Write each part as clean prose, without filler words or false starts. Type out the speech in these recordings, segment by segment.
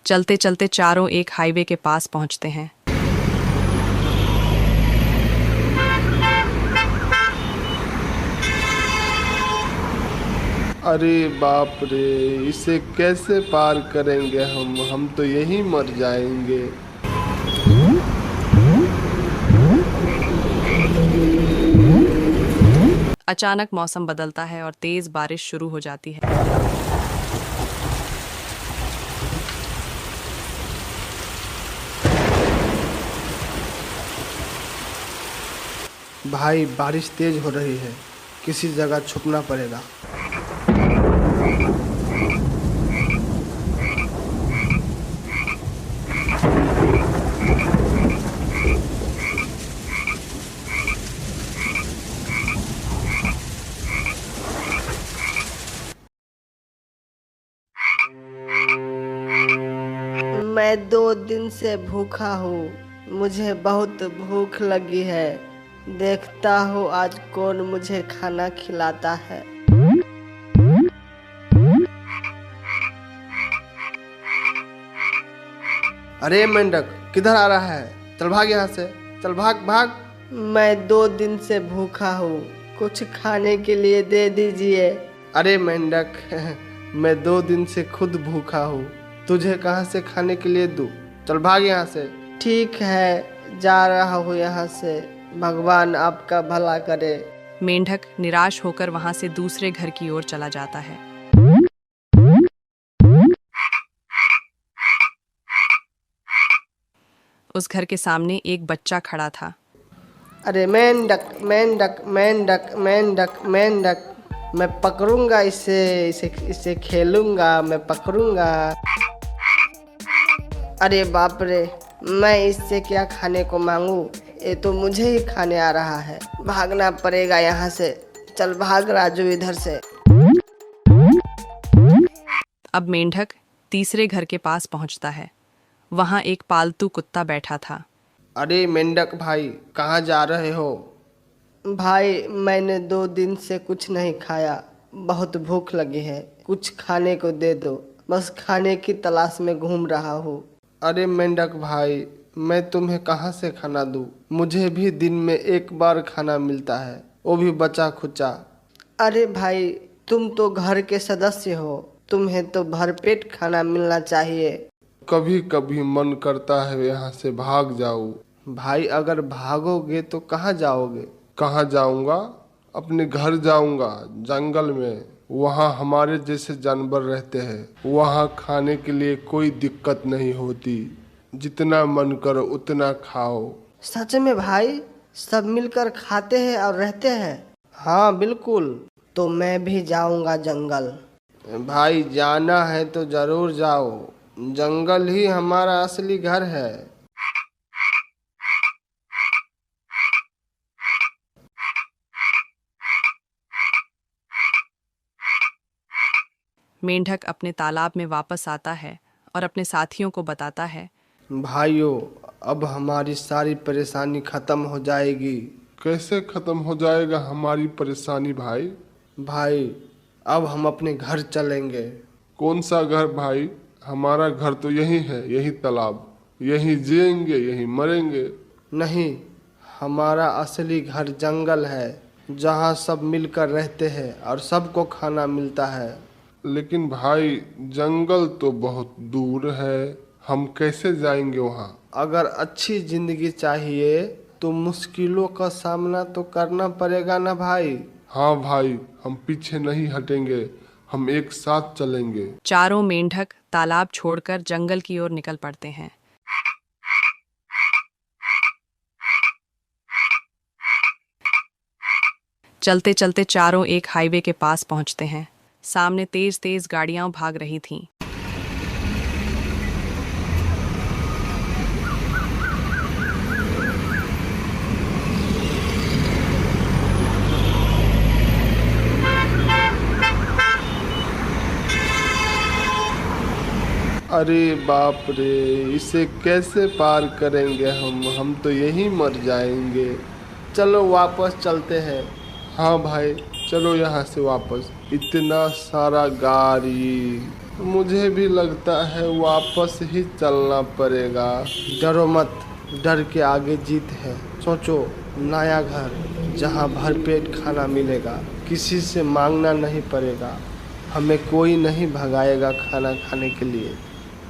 चलते चलते चारों एक हाईवे के पास पहुंचते हैं। अरे बाप रे, इसे कैसे पार करेंगे हम तो यहीं मर जाएंगे। अचानक मौसम बदलता है और तेज बारिश शुरू हो जाती है। भाई बारिश तेज हो रही है, किसी जगह छुपना पड़ेगा। मैं 2 दिन से भूखा हूँ, मुझे बहुत भूख लगी है। देखता हूँ आज कौन मुझे खाना खिलाता है। अरे मेंढक, किधर आ रहा है? चल भाग यहाँ से, चल भाग भाग। मैं 2 दिन से भूखा हूँ, कुछ खाने के लिए दे दीजिए। अरे मेंढक, मैं 2 दिन से खुद भूखा हूँ, तुझे कहाँ से खाने के लिए दूँ? चल भाग यहाँ से। ठीक है, जा रहा हूँ यहाँ से, भगवान आपका भला करे। मेंढक निराश होकर वहां से दूसरे घर की ओर चला जाता है। उस घर के सामने एक बच्चा खड़ा था। अरे मेंढक मेंढक मेंढक मेंढक मेंढक, मैं पकड़ूंगा इसे इसे इसे खेलूंगा, मैं पकड़ूंगा। अरे बाप रे, मैं इससे क्या खाने को मांगू, ये तो मुझे ही खाने आ रहा है। भागना पड़ेगा यहाँ से, चल भाग राजू इधर से। अब मेंढक तीसरे घर के पास पहुंचता है। वहां एक पालतू कुत्ता बैठा था। अरे मेंढक भाई, कहाँ जा रहे हो? भाई मैंने 2 दिन से कुछ नहीं खाया, बहुत भूख लगी है, कुछ खाने को दे दो, बस खाने की तलाश में घूम रहा हूँ। अरे मेंढक भाई, मैं तुम्हें कहाँ से खाना दूँ? मुझे भी दिन में एक बार खाना मिलता है, वो भी बचा खुचा। अरे भाई, तुम तो घर के सदस्य हो, तुम्हें तो भरपेट खाना मिलना चाहिए। कभी कभी मन करता है यहाँ से भाग जाऊँ। भाई अगर भागोगे तो कहाँ जाओगे? कहाँ जाऊँगा? अपने घर जाऊँगा, जंगल में। वहाँ हमारे जैसे जानवर रहते हैं, वहाँ खाने के लिए कोई दिक्कत नहीं होती, जितना मन करो उतना खाओ। सच में भाई, सब मिलकर खाते हैं और रहते हैं? हाँ बिल्कुल, तो मैं भी जाऊंगा जंगल। भाई जाना है तो जरूर जाओ, जंगल ही हमारा असली घर है। मेंढक अपने तालाब में वापस आता है और अपने साथियों को बताता है। भाइयों, अब हमारी सारी परेशानी खत्म हो जाएगी। कैसे खत्म हो जाएगा हमारी परेशानी भाई? भाई अब हम अपने घर चलेंगे। कौन सा घर भाई? हमारा घर तो यही है, यही तालाब, यहीं जिएंगे, यहीं मरेंगे। नहीं, हमारा असली घर जंगल है, जहाँ सब मिलकर रहते हैं और सबको खाना मिलता है। लेकिन भाई जंगल तो बहुत दूर है, हम कैसे जाएंगे वहाँ? अगर अच्छी जिंदगी चाहिए तो मुश्किलों का सामना तो करना पड़ेगा ना भाई। हाँ भाई, हम पीछे नहीं हटेंगे, हम एक साथ चलेंगे। चारों मेंढक तालाब छोड़कर जंगल की ओर निकल पड़ते हैं। चलते चलते चारों एक हाईवे के पास पहुंचते हैं। सामने तेज तेज गाड़ियां भाग रही थीं। अरे बाप रे, इसे कैसे पार करेंगे हम तो यहीं मर जाएंगे। चलो वापस चलते हैं। हाँ भाई, चलो यहाँ से वापस। इतना सारा गाड़ी, मुझे भी लगता है वापस ही चलना पड़ेगा। डरो मत, डर के आगे जीत है। सोचो, नया घर जहाँ भरपेट खाना मिलेगा, किसी से मांगना नहीं पड़ेगा, हमें कोई नहीं भगाएगा खाना खाने के लिए।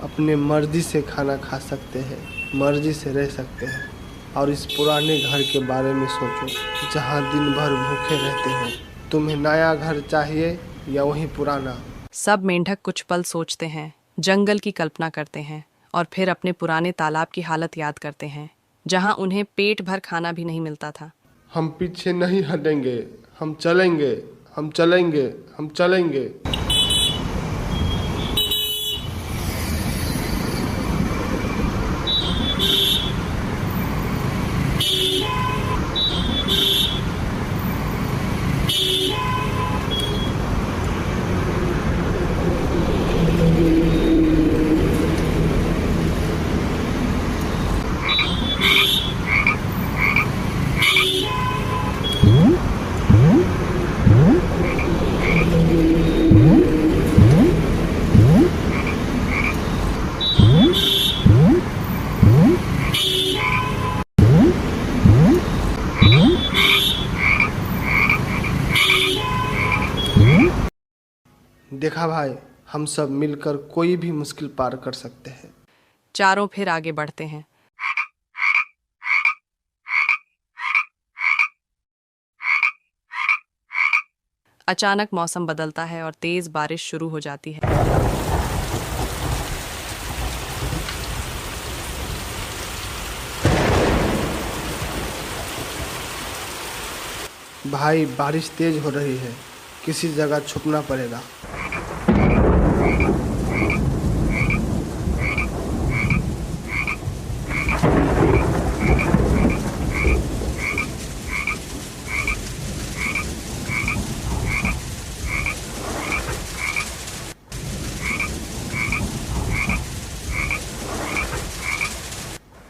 अपने मर्जी से खाना खा सकते हैं, मर्जी से रह सकते हैं। और इस पुराने घर के बारे में सोचो जहाँ दिन भर भूखे रहते हो। तुम्हें नया घर चाहिए या वही पुराना? सब मेंढक कुछ पल सोचते हैं, जंगल की कल्पना करते हैं और फिर अपने पुराने तालाब की हालत याद करते हैं जहां उन्हें पेट भर खाना भी नहीं मिलता था। हम पीछे नहीं हटेंगे, हम चलेंगे, हम चलेंगे, हम चलेंगे। देखा भाई, हम सब मिलकर कोई भी मुश्किल पार कर सकते हैं। चारों फिर आगे बढ़ते हैं। अचानक मौसम बदलता है और तेज बारिश शुरू हो जाती है। भाई, बारिश तेज हो रही है, किसी जगह छुपना पड़ेगा।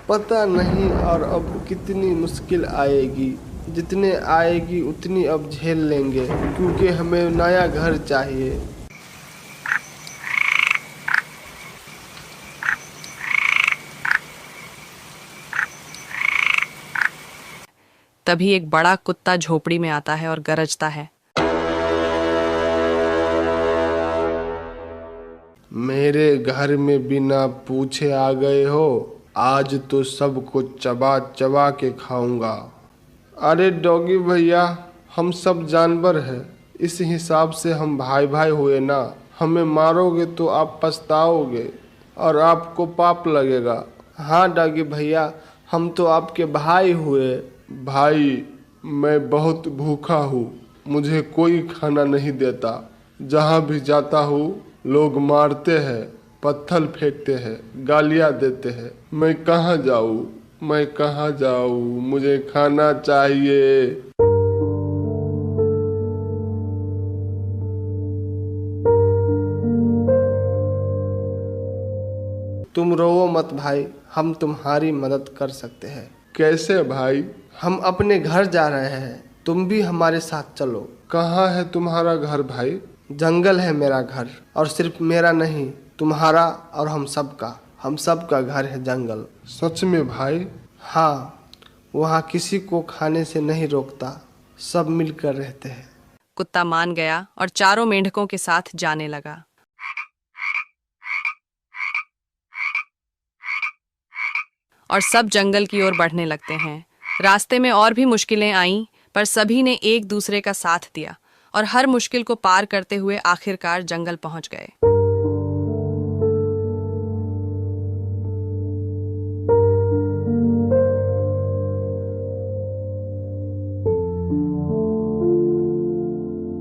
पता नहीं और अब कितनी मुश्किल आएगी। जितने आएगी उतनी अब झेल लेंगे, क्योंकि हमें नया घर चाहिए। तभी एक बड़ा कुत्ता झोपड़ी में आता है और गरजता है। मेरे घर में बिना पूछे आ गए हो, आज तो सब कुछ चबा चबा के खाऊंगा। अरे डॉगी भैया, हम सब जानवर हैं, इस हिसाब से हम भाई भाई हुए ना। हमें मारोगे तो आप पछताओगे और आपको पाप लगेगा। हाँ डॉगी भैया, हम तो आपके भाई हुए। भाई, मैं बहुत भूखा हूँ, मुझे कोई खाना नहीं देता। जहाँ भी जाता हूँ लोग मारते हैं, पत्थर फेंकते हैं, गालियाँ देते हैं। मैं कहाँ जाऊँ, मैं कहाँ जाऊँ, मुझे खाना चाहिए। तुम रोओ मत भाई, हम तुम्हारी मदद कर सकते हैं। कैसे भाई? हम अपने घर जा रहे हैं, तुम भी हमारे साथ चलो। कहाँ है तुम्हारा घर भाई? जंगल है मेरा घर, और सिर्फ मेरा नहीं, तुम्हारा और हम सबका घर है जंगल। सच में भाई? हाँ, वहाँ किसी को खाने से नहीं रोकता, सब मिलकर रहते हैं। कुत्ता मान गया और चारों मेंढकों के साथ जाने लगा। और सब जंगल की ओर बढ़ने लगते हैं। रास्ते में और भी मुश्किलें आईं, पर सभी ने एक दूसरे का साथ दिया और हर मुश्किल को पार करते हुए आखिरकार जंगल पहुंच गए।